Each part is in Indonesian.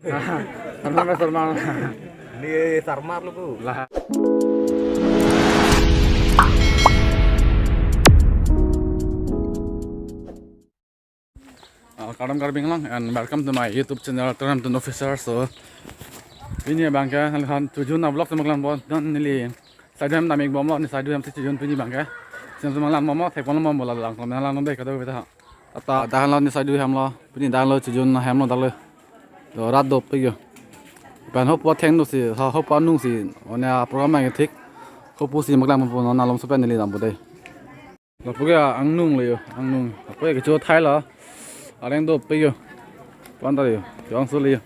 Sarmar Sarmar. Ini Sarmar lu bu. Lah. Kadam karbing lang and welcome to my YouTube channel Tram Officer. So ini bangka kan tujuan vlog teman bon dan nili sadam namik bom lo ni sadam tujuan pini bangka sen teman momo thepon mom bola lang teman lang nonde kado beta ata dahan lo ni sadam ham lo pini dahan lo tujuan ham lo dal lo rat do pe yo ban hop wa theng no si hop pa nung si ona program ma thik hop pu si maklam pon na lom sopen nili dam bo dei lo pu ga ang nung le yo ang nung ko ke cho thai lo areng do pe yo pan da yo jong su le yo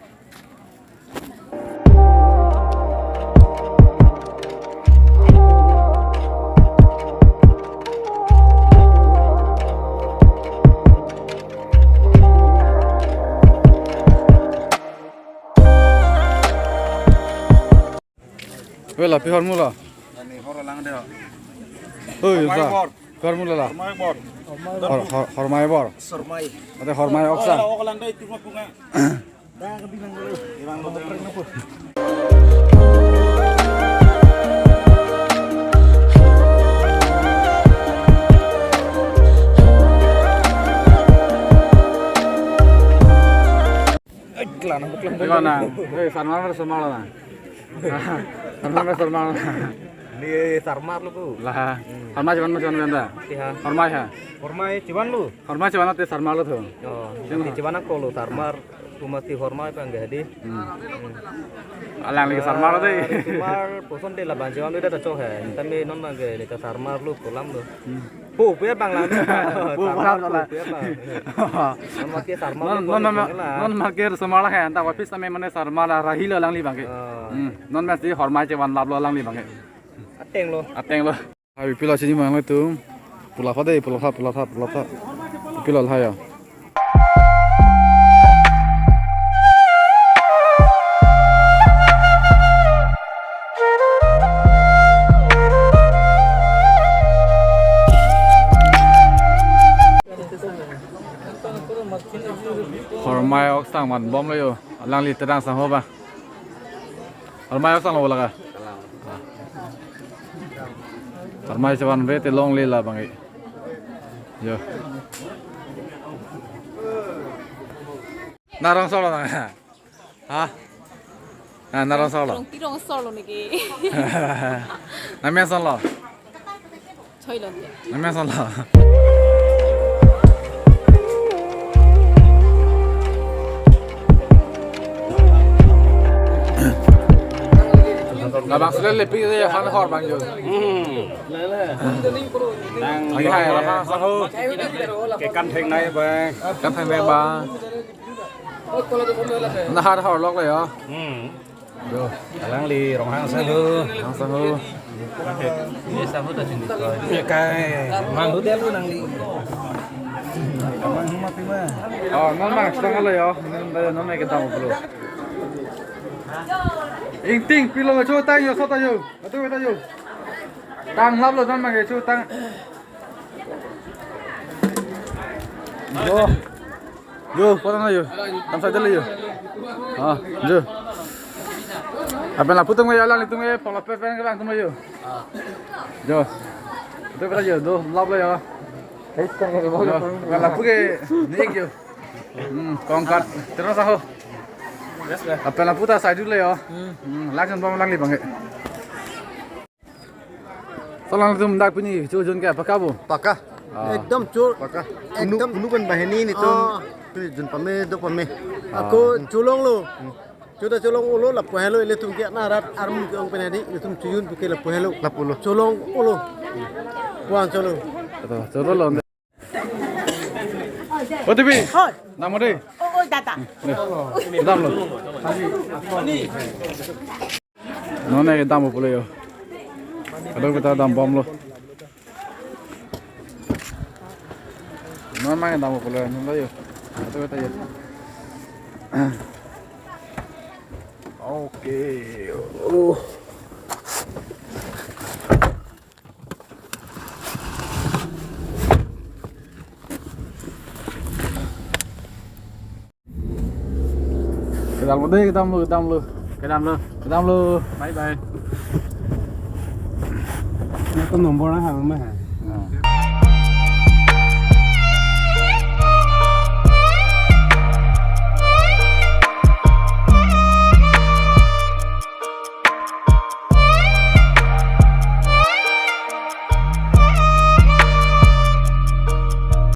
Wela pi hormula. Ini horor lang deh. Hoi sa. Hormula la. Hormai bor. Hormai bor. Sormai. Ate hormai oksa. Oh lang deh cuma bunga. Dah kebilang dulu. Hilang lo pernah ngapur. Iklan, iklan. Iklan na. Hei, Sarmar Sarmar na. Sarmar. Ini Sarmar lu bu. Lah, Sarmar cuman benda. Iya. Hormai ha. Hormai ciban lu. Hormai cuman te Sarmar lu tuh. Oh, ini ciban aku lu Sarmar. Cuma ti hormai apa enggak di? Alang lagi Sarmar deh. Sarmar, poson de la banjiwan lu dah cocok he. Tapi non enggak ni Sarmar lu kolam lu. Bu, biar bang lah. Bu, kolam lah. Non makai Sarmar. Non makai Sarmar lah kan. Tak wafis sampai mana Sarmar rahil lang li bangke. Non mesti hormai cuman lab lang li bangke. Ateng lo. Abi pila sini mang itu. Pulau apa? Pila lah ya. Hormai ok sang man bom lo yo. Lang li terang sang ho ba. Hormai ok sang lo laga. Hormai cuman bete long li la bang. Yo. Narang solo na. Ha? Narang solo. 띠롱 썰로 내게 Namanya solo. 저희런데 Namanya solo. Abang sudah lebih dari han hor bang jo. Lagi hai lah ha. Cái căn thing này về. Kan thang be ba. Nah har hor lok le yo. Yo, Lang li rong hang sang lu. langsung lu. Ini sama dah sini. Ya kai. Mang lu dia lu nang li. Mang mati mah. Oh, non mang setengah le yo. Non mai kita mau perlu. Ting pilo cho tang yo so ta yo. Atu ta yo. Tang lap lo non mang cho tang. Yo, potong aja. Tam saja le yo. Ah, jo. Apa lah putung aja lang itu nge, pola pepen ke lang tu yo. Jo. Itu kita yo, do lap le yo. Kalau puke nik yo. Kongkat terus aku. Apa lah puta saya dulu ya. Langsung bom lang li bang. Salang tu mendak puni jujun ke apa kabu? Paka. Ekdam chul. Paka. Ekdam bunukan bahini ni tu. Jun pame do pame. Aku culong lo. Cuda culong ulo la pohelo ile tum kia narat arm ke ong penadi ile tum cuyun buke la pohelo. La pulo. Culong ulo. Buang culong. Betul. Coba lo. Oh tapi. Nama deh. 어 나다 Dam lo. Nona ke dam boleh yo. Kalau kita dam bom lo. Nona ke dam boleh nunda yo. Itu kita yo. Oke. Kedam lu deh, kedam lu. Bye bye. Có nồng bò nó hàng mới hả?